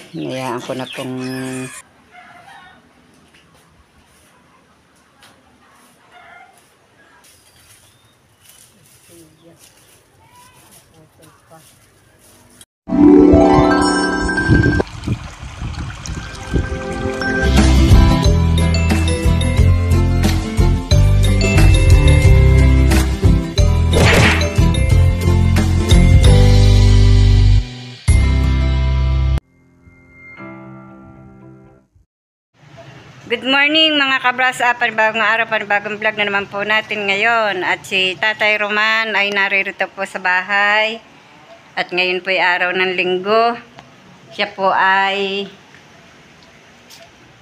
Hinayaan ko na pong Good morning mga kabrasa, panibagong araw, panibagong vlog na naman po natin ngayon. At si Tatay Roman ay naririto po sa bahay. At ngayon po ay araw ng linggo. Siya po ay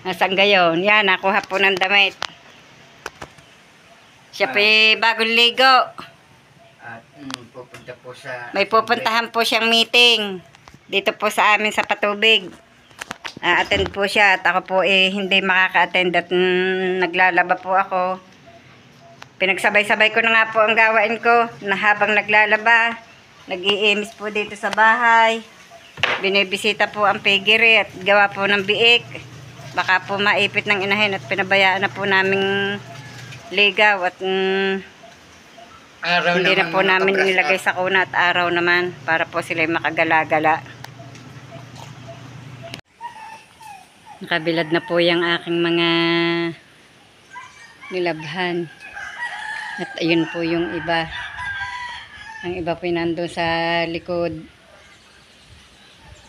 nasaan gayon? Yan, nakuha po ng damit. Siya po ay bagong ligo. At pupunta po sa... May pupuntahan po siyang meeting dito po sa amin sa Patubig. Attend po siya at ako po hindi makaka-attend at naglalaba po ako. Pinagsabay-sabay ko na nga po ang gawain ko na habang naglalaba, nag-iimis po dito sa bahay. Binibisita po ang piggery at gawa po ng biik. Baka po maipit ng inahin at pinabayaan na po naming ligaw at hindi na po namin nilagay sa kuna at araw naman para po sila makagala-gala. Nakabilad na po yung aking mga nilabhan. At ayun po yung iba. Ang iba po nandun sa likod.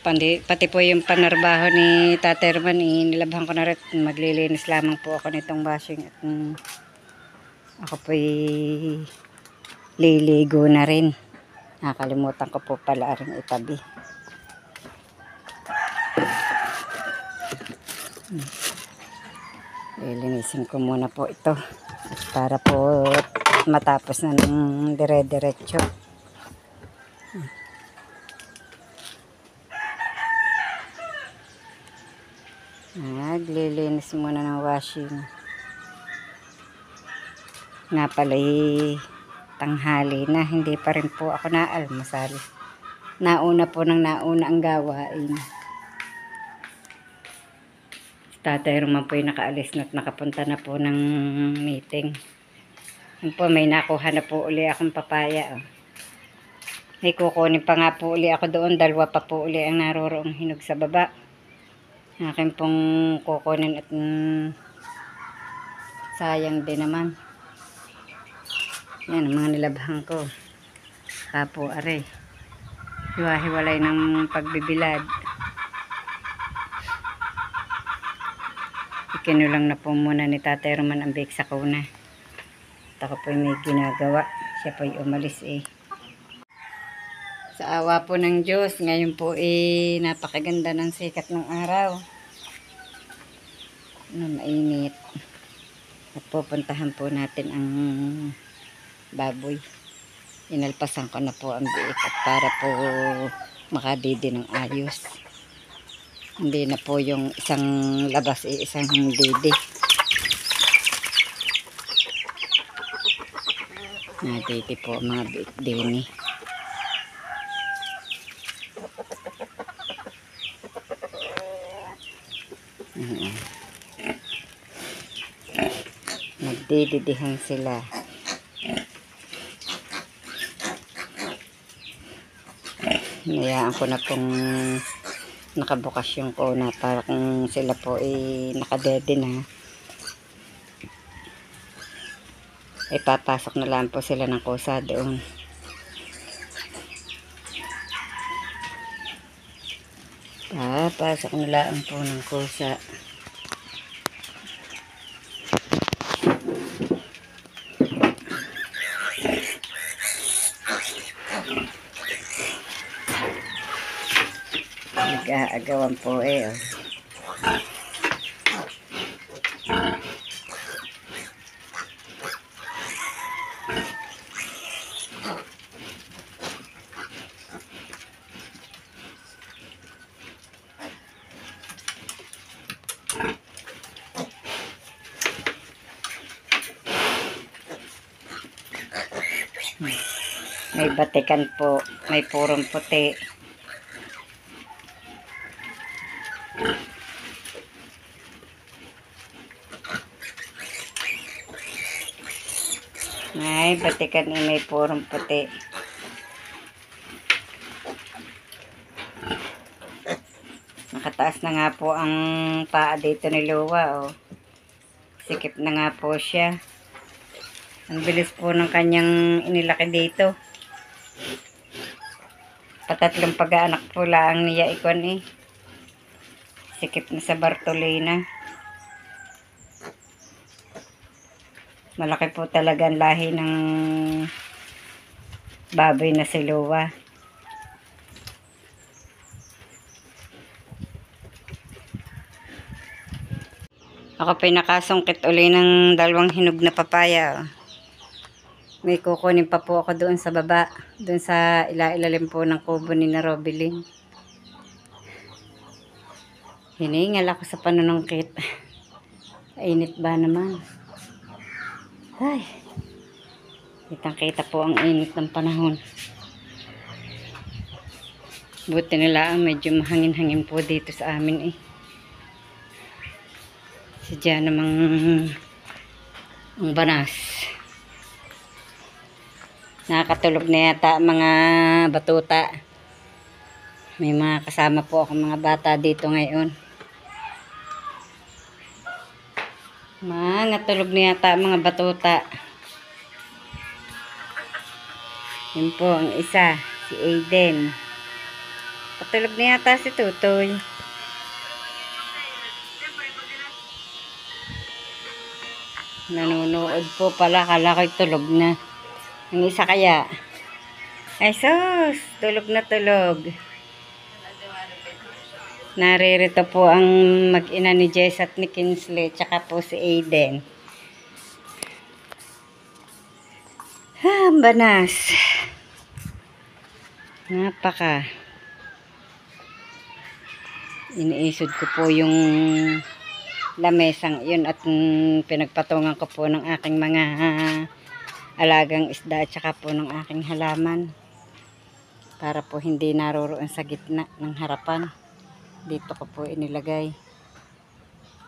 Pati po yung panarbaho ni Tatay Roman, nilabhan ko na rin. Maglilinis lamang po ako nitong bashing. At ako po liligo na rin. Nakalimutan ko po pala rin itabi. Lilinisin ko muna po ito para po matapos na ng dire-diretso. Naglilinis muna ng washing. Nga pala'y tanghali na, hindi pa rin po ako naalmasal. Nauna po ng nauna ang gawain. Tatay Roman po yung nakaalis na at nakapunta na po ng meeting. Yan po, may nakuha na po uli akong papaya. May kukunin pa nga po uli ako doon. Dalawa pa po uli ang naroroong hinog sa baba. Akin pong kukunin at sayang din naman. Yan ang mga nilabhan ko. Kapo are. Hiwa-hiwalay ng pagbibilad. Kinulang na po muna ni Tatay Roman ang bake sa kuna. At ako po may ginagawa. Siya po umalis Sa awa po ng Diyos, ngayon po napakaganda ng sikat ng araw. Mainit. At pupuntahan po natin ang baboy. Inalpasan ko na po ang biik at para po makadidi ng ayos. Hindi na po yung isang labas isang didi. Didi po mga dini. Magdididihan sila. Hinayaan ko na pong nakabukas yung kuna para kung sila po nakadede na, papasok na lang po sila ng kusa doon. Papasok na lang po ng kusa. Nag-aagawan po May batikan po, may purong puti. Ay, batikan ay may purong puti. Nakataas na nga po ang paa dito ni Luwa, oh. Sikip na nga po siya. Ang bilis po ng kanyang inilaki dito. Patatlong pag-aanak po lang niya ikon eh. Sikip na sa Bartolina. Malaki po talaga ang lahi ng baboy na si Luwa. Ako pinakasungkit uli ng dalawang hinog na papaya. May kukunin pa po ako doon sa baba. Doon sa ilalim po ng kubo ni na Robilin. Hiningal ako sa panunungkit. Init ba naman? Ay. Kitang-kita po ang init ng panahon. Buti nila medyo mahangin-hangin po dito sa amin eh. Sadya namang ang banas. Nakakatulog na yata mga batuta. May mga kasama po ako mga bata dito ngayon. Mga tulog na yata mga batuta. Yun po ang isa, si Aiden. Patulog na yata si Tutoy. Nanonood po pala, kala ko'y tulog na. Ang isa kaya, ay sus, tulog na tulog. Naririto po ang mag-ina ni Jess at ni Kinsley, tsaka po si Aiden. Banas. Napaka. Iniisod ko po yung lamesang yun at pinagpatungan ko po ng aking mga alagang isda at saka po ng aking halaman para po hindi naroroon sa gitna ng harapan. Dito ko po inilagay.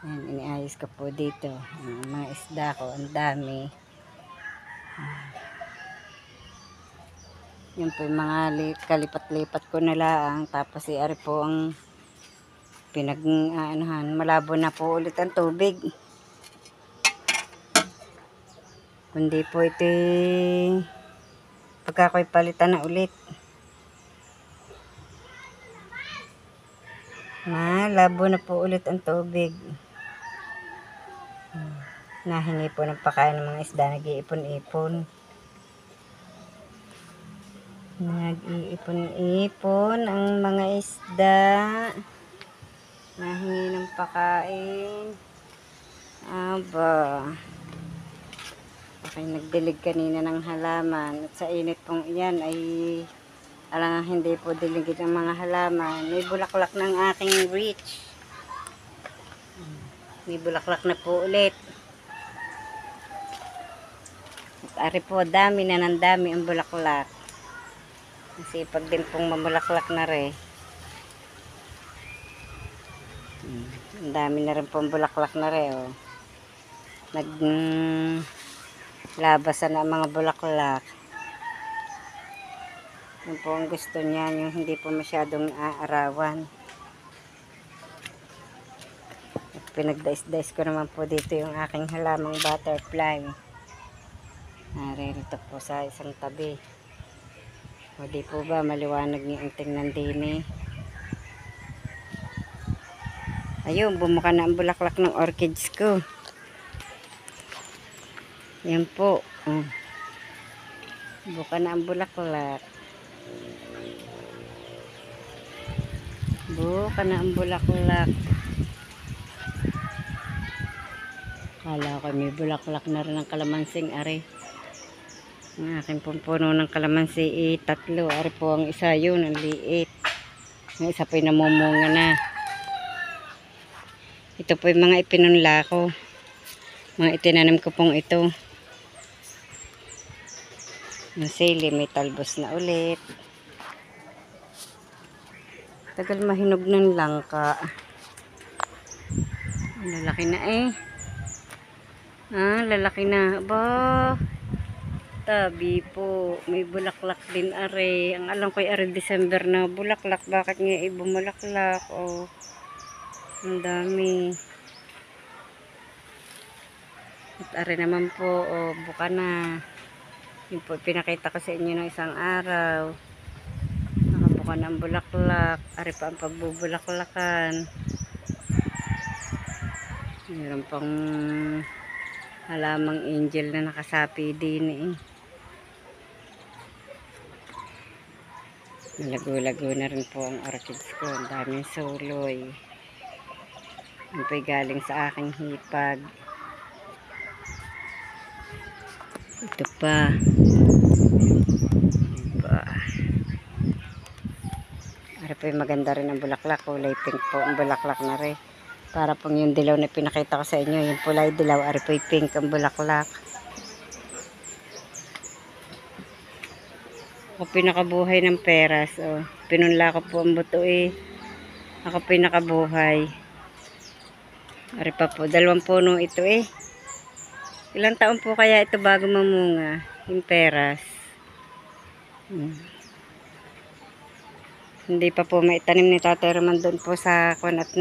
Ayan, iniayos ko po dito ang mga isda ko, ang dami. Yun po yung mga kalipat-lipat ko na lang. Tapos ari po ang pinag-aanahan. Malabo na po ulit ang tubig. Kundi po ito pagka ko'y palitan na ulit. Malabo na po ulit ang tubig. Nahingi po ng pakain ng mga isda. Nag-iipon-ipon. Nag-iipon-ipon ang mga isda. Nahingi ng pakain. Aba. Okay, nagdilig kanina ng halaman. At sa init pong iyan ay alang hindi po diligid ang mga halaman. May bulaklak ng aking reach. May bulaklak na po ulit. At ari po, dami na ng dami ang bulaklak. Kasi pag din pong mamulaklak na rin. Ang dami na rin pong bulaklak na rin. Oh. Naglabasan na ang mga bulaklak. Yun po ang gusto niya. Yung hindi po masyadong aarawan. At pinagdais-dais ko naman po dito yung aking halamang butterfly. Naririto po sa isang tabi. O di po ba maliwanag niyo ang tingnan din eh. Ayun, bumuka na ang bulaklak ng orchids ko. Yan po. Buka na ang bulaklak. Buka na ang bulaklak. Kala ko may bulaklak na rin ang kalamansing ari. Ang aking puno ng kalamansi tatlo. Ari po ang isa yun, ang liit. Ang isa po yung namumunga na. Ito po yung mga ipinunla ko. Mga itinanim ko pong ito. Ang sili, may talbos na ulit. Tagal mahinog ng langka. Lalaki na eh. Lalaki na. Aba. tabi po. May bulaklak din are. Ang alam ko ay are December na bulaklak. Bakit nga bumulaklak? Oh, ang dami. At are naman po, oh, buka na. Yun po, pinakita ko sa inyo ng isang araw. Nakabuka na ang bulaklak. Are pa ang pagbubulaklakan. Meron pang halamang angel na nakasapi din eh. Malago-lago na rin po ang orchids ko. Ang daming soloy. Ang po'y galing sa aking hipag. Ito pa. Ari po'y maganda rin ang bulaklak. Kulay pink po ang bulaklak na rin. Para pong yung dilaw na pinakita ko sa inyo. Yung kulay dilaw. Ari po'y pink ang bulaklak. Ako pinakabuhay ng peras. Oh. Pinunla ko po ang buto eh. Ako pinakabuhay. Ari pa po. 2 puno ito eh. Ilang taon po kaya ito bago mamunga? Yung peras. Hindi pa po maitanim ni Tatay Roman doon po sa kun at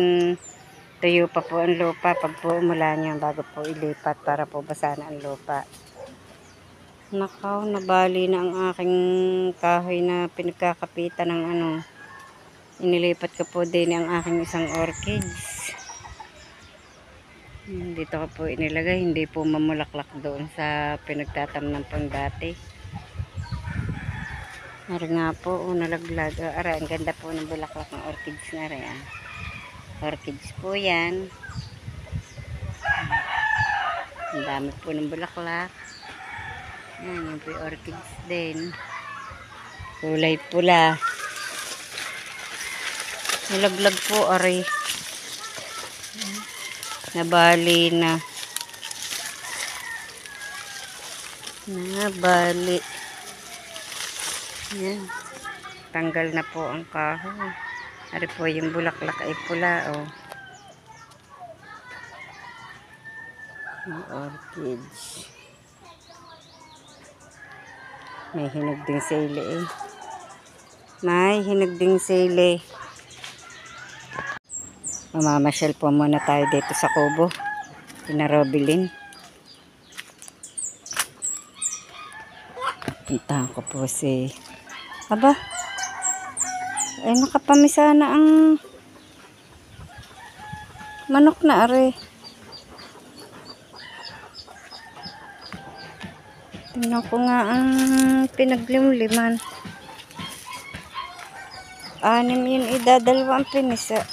tuyo pa po ang lupa. Pag po umula niya bago po ilipat para po basa na ang lupa. Nakaw, nabali na ang aking kahoy na pinagkakapitan ng ano. Inilipat ko po din ang aking isang orchids. Dito ko po inilagay, hindi po mamulaklak doon sa pinagtatamnan pang dati. Ara nga po, nalaglag. Ara, ang ganda po ng bulaklak ng orchids na rin. Orchids po yan. Ang dami po ng bulaklak. Yan, yung po orchids din. Kulay pula. Nalaglag po, ari. Nabali na. Nabali. Yan. Tanggal na po ang kahoy. Ari po yung bulaklak ay pula, oh. Yung orchids. May hinog ding sili eh. May hinog ding sili. Mamamasyal po muna tayo dito sa kubo. Pinarobilin. Puntahan ko po si... Aba! Ay, nakapamisa na ang manok na are. Tingnan ko nga ang pinaglimliman. 6 yun, idadalawa ang pinisa.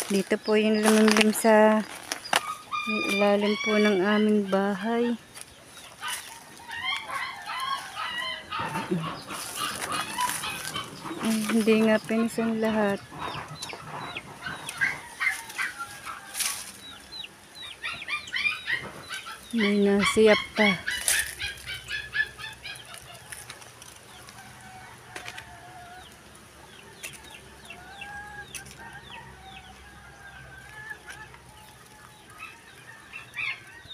Dito po yung lumimlim sa ilalim po ng aming bahay. Ay, hindi nga pinisan lahat. May nasiyap pa.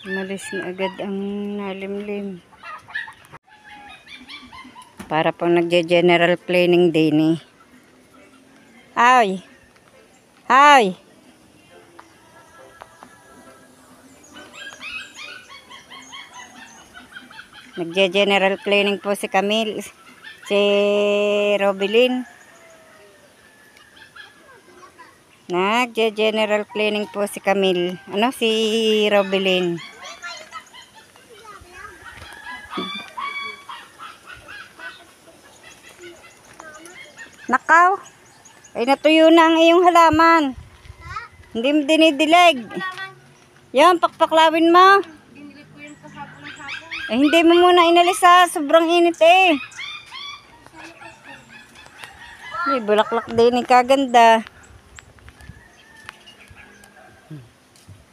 Umalis na agad ang nalimlim. Para pang nagje-general cleaning din eh. Ay! Ay! Nagje-general cleaning po si Camille. Si Robilin. Nagje-general cleaning po si Camille. Ano? Si Robilin. Nakaw. Ay natuyo na ang iyong halaman. Hindi mo dinidilig. Yan, pakpaklawin mo. Ay hindi mo muna inalis ha. Sobrang init eh. Ay, bulaklak din eh. Kaganda.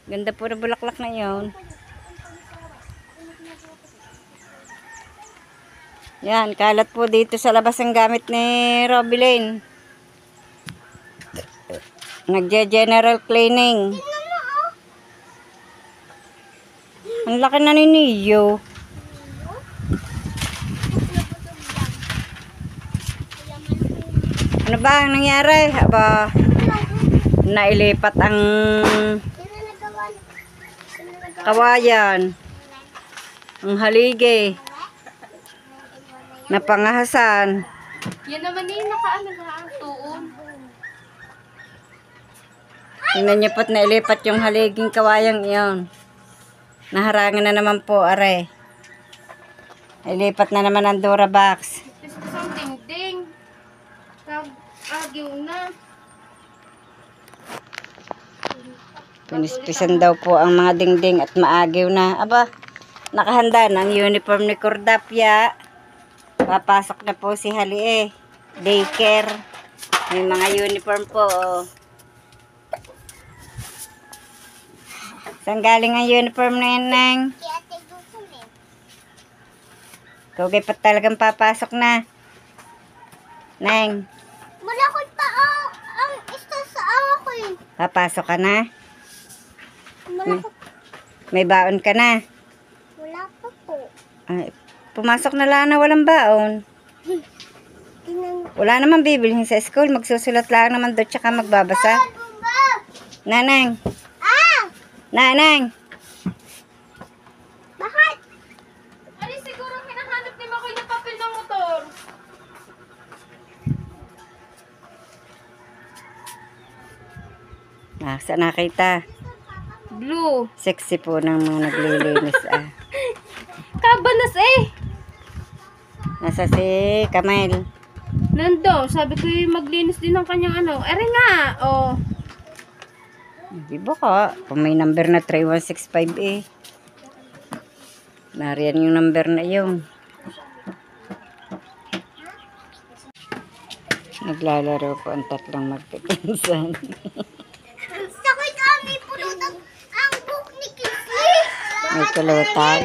Ganda po na bulaklak na yun. Yan, kalat po dito sa labas ang gamit ni Robilin. Nagje-general cleaning. laki na ni Niyo. Ano ba ang nangyari? Aba, nailipat ang kawayan. Ang haligi. Napangahasan. Yan naman eh, nakaano na tuon. Tingnan niyo po't nailipat yung haliging kawayang iyon. Naharangan na naman po, are. Nailipat na naman ang Durabox. Tapos isang dingding. Nag-agyo na. Pinispisan daw po ang mga dingding at maagiw na. Aba, nakahanda na ang uniform ni Cordapia. Papasok na po si Halie. Daycare. May mga uniform po. Oh. Saan galing ang uniform na yan, Neng? Kugay pa talagang papasok na. Neng, Malakot pa ang isa sa awa ko eh. papasok ka na? Malakot. May baon ka na? Wala pa po. Ay, pumasok na lang na walang baon. Wala naman bibilhin sa school. Magsusulat lang naman doon tsaka magbabasa. Nanang. Nanang. Bakit? Ay, siguro hinahanap ni Makoy na papel ng motor. Saan nakita? Blue. Sexy po ng mga naglilinis. Kabanas eh. Nasa si Kamel. Nandun, sabi ko yung maglinis din ng kanyang ano. Ere nga, oh. Di ba ka? Kung may number na 3165 eh. Nariyan yung number na yun. Naglalaro po ang tatlong magpipinsan. Sakay kami pulot ang book ni Kissy. May kulutan.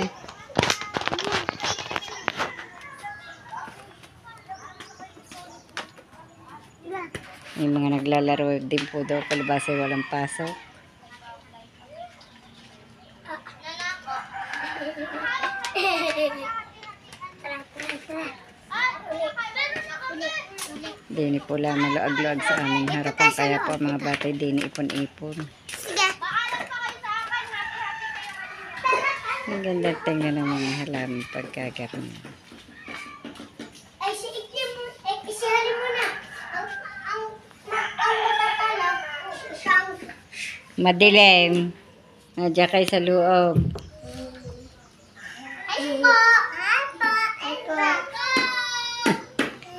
May mga naglalaro din po daw palibasa walang pasok. Dini po lamang laag-laag sa aming harapan kaya po ang mga batay dini ipon-ipon. Ang ganda tingnan ng mga halaman pagkagaroon. Ay, isihali mo na. Ang matatala, siyang... Madilim. Nadya kayo sa loob. Ay po! Ay po! Ay po!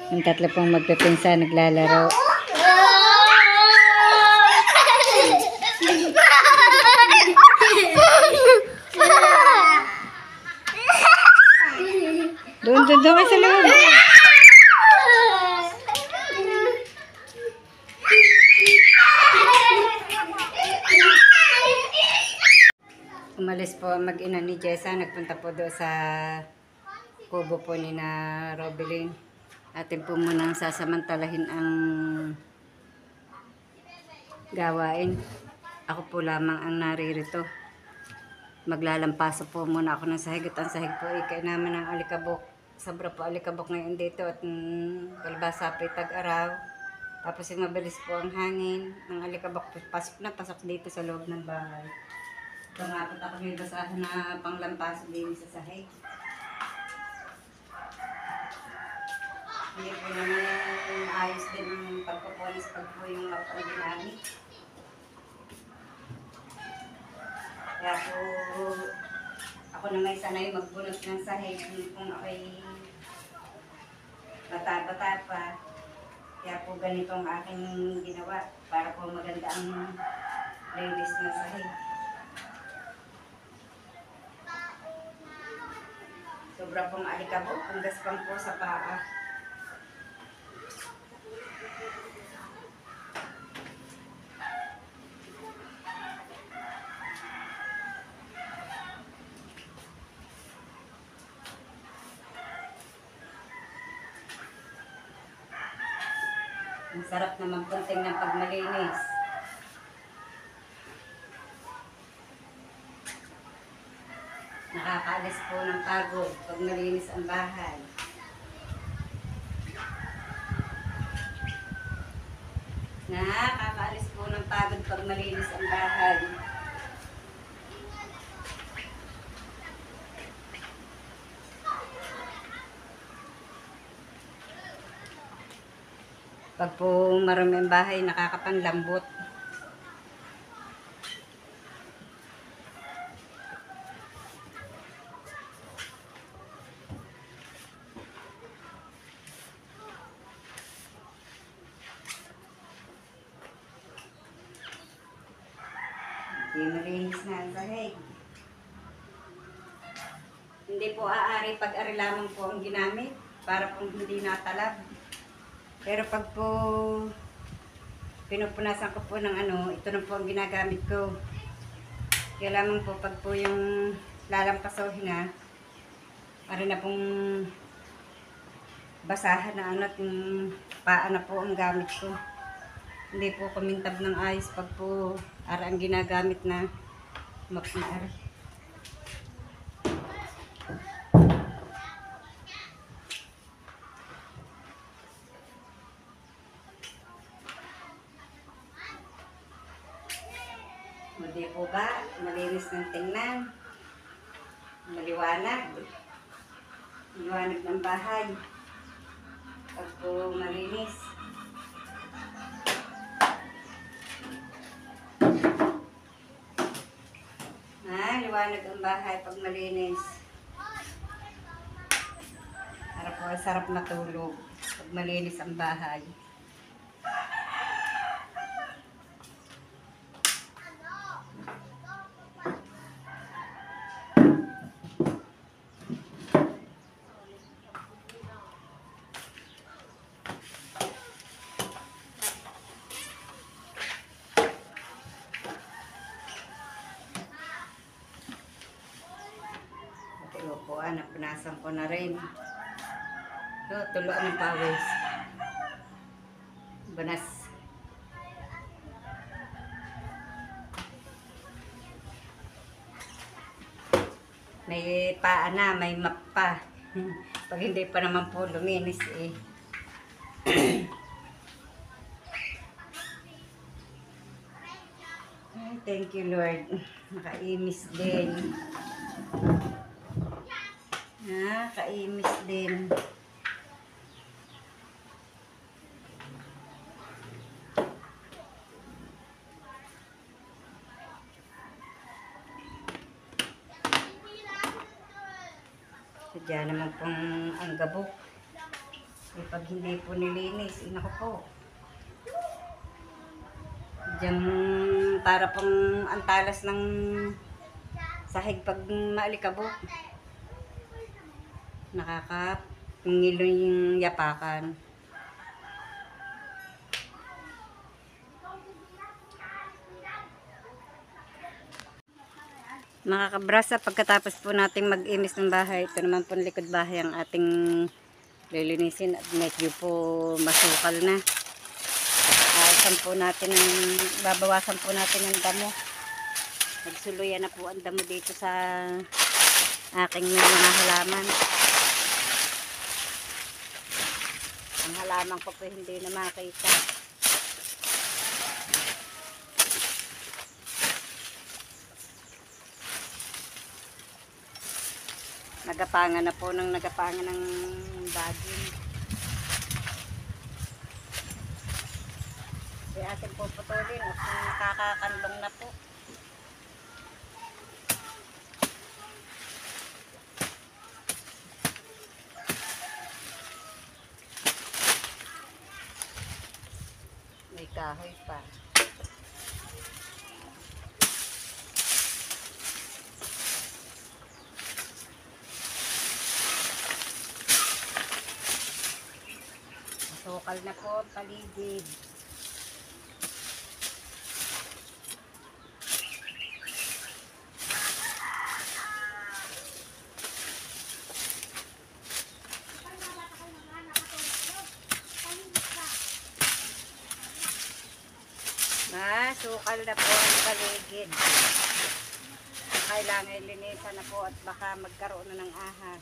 Ang tatlo pong magpipinsan naglalaro. Doon kayo sa loob. Umalis po ang mag-ina ni Jessa. Nagpunta po doon sa kubo po ni na Robeline. Atin po munang sasamantalahin ang gawain. Ako po lamang ang naririto. Maglalampaso po muna ako ng sahig. At ang sahig po ay kainaman ng alikabok. Sobra po alikabok ngayon dito at kalbasa po tag-araw. Tapos yung mabilis po ang hangin. Ang alikabok pasok dito sa loob ng bahay. Tumapot ako may basahan na panglampaso din sa sahig. Hindi po naman ayos din ang pagpapulis pag po yung lapang ginamit. Kaya po, ako na may sanay magbunot ng sahig kung ako'y bata-bata pa. Kaya po ganito ang aking ginawa para po maganda ang playlist ng sahig. Sobra pong alikabok, ang gaspang po sa paa. Ang sarap naman punting ng pagmalinis. po ng pagod pag nalinis ang bahay. Nakakaalis po ng pagod pag malinis ang bahay. Pag po marami ang bahay, nakakapanlambot. Hindi malinis na ang sahig. Hindi po aari pag-ari lamang po ang ginamit para po hindi natalab. Pero pag po pinupunasan ko po ng ito na po ang ginagamit ko. Kaya lamang po pag po yung lalampasohin na, para na pong basahan na at yung paa na po ang gamit ko. Hindi po kumintab ng ayos pag po ara ang ginagamit na map na ara. Hindi po ba malinis ng tingnan? Maliwanag. Maliwanag ng bahay. Pag po malinis. Liwanag ang bahay pag malinis. Para po sarap matulog pag malinis ang bahay. Napunasan ko na rin. Tuluan ng pawis. Banas. May paa na, may map pa. Pag hindi pa naman po luminis eh. Thank you Lord. Nakaimis din. Kaimis din. Sadya naman pong ang gabok. Pag hindi po nilinis, inako po. Diyan para pong antalas ng sahig pag maalikabok. Nakakapingilo yung yapakan. Mga kabrasa, pagkatapos po natin mag-imis ng bahay, ito naman po likod bahay ang ating lilinisin at medyo po masukal na. Babawasan po natin ang damo. Nagsuluyan na po ang damo dito sa aking mga halaman. Ang halaman ko po hindi na makita. Nagapangan na po ng baging. Kaya atin po putulin at nakakakanlong na po. May kahoy pa. Masukal na po ang paligid. Masukal na po ang paligid. kailangan linisan na po at baka magkaroon na ng ahas.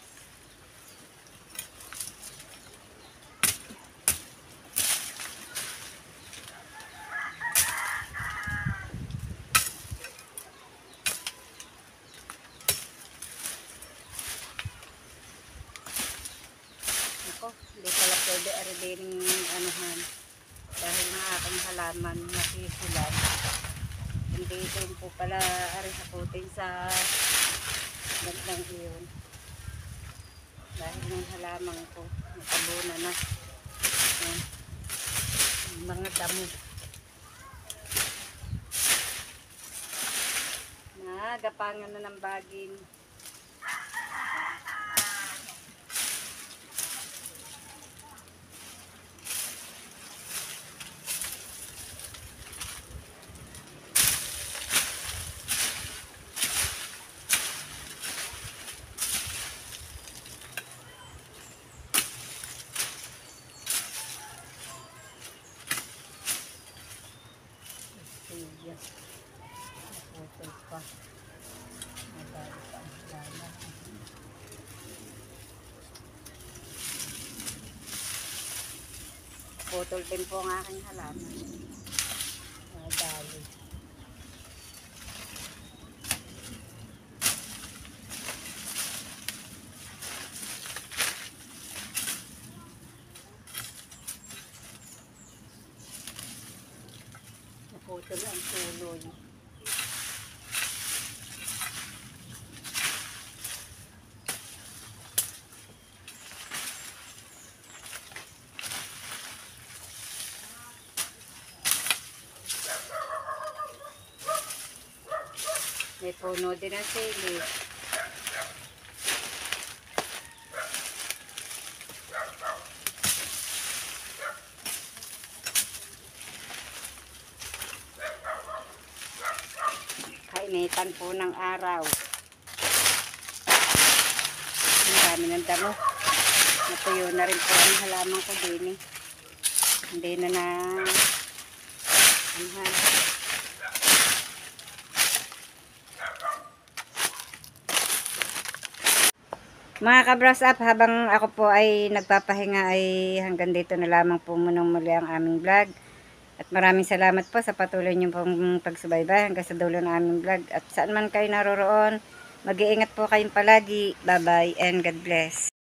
Ako, hindi pala pwede aridining anuhan. Dahil ng aking halaman nakisilan. Hindi din po pala arisakutin sa gandang iyon. Dahil ng halaman ko, nakabuna na. Yan. Mga damo. Nagapangan na ng baging. Yes. Putol pa. Madali pa ang halaman. Putol din po ang aking halaman. Madali. Naputol ang tuloy. May puno din ang sili. Kainitan po ng araw. Ang dami ng damo. Natuyo na rin po ang halaman ko din eh. Hindi na anuhan. Mga ka-brush up, habang ako po ay nagpapahinga ay hanggang dito na lamang po munang muli ang aming vlog. At maraming salamat po sa patuloy niyo pong pagsubaybay hanggang sa dulo ng aming vlog. At saan man kayo naroroon, mag-iingat po kayong palagi. Bye-bye and God bless.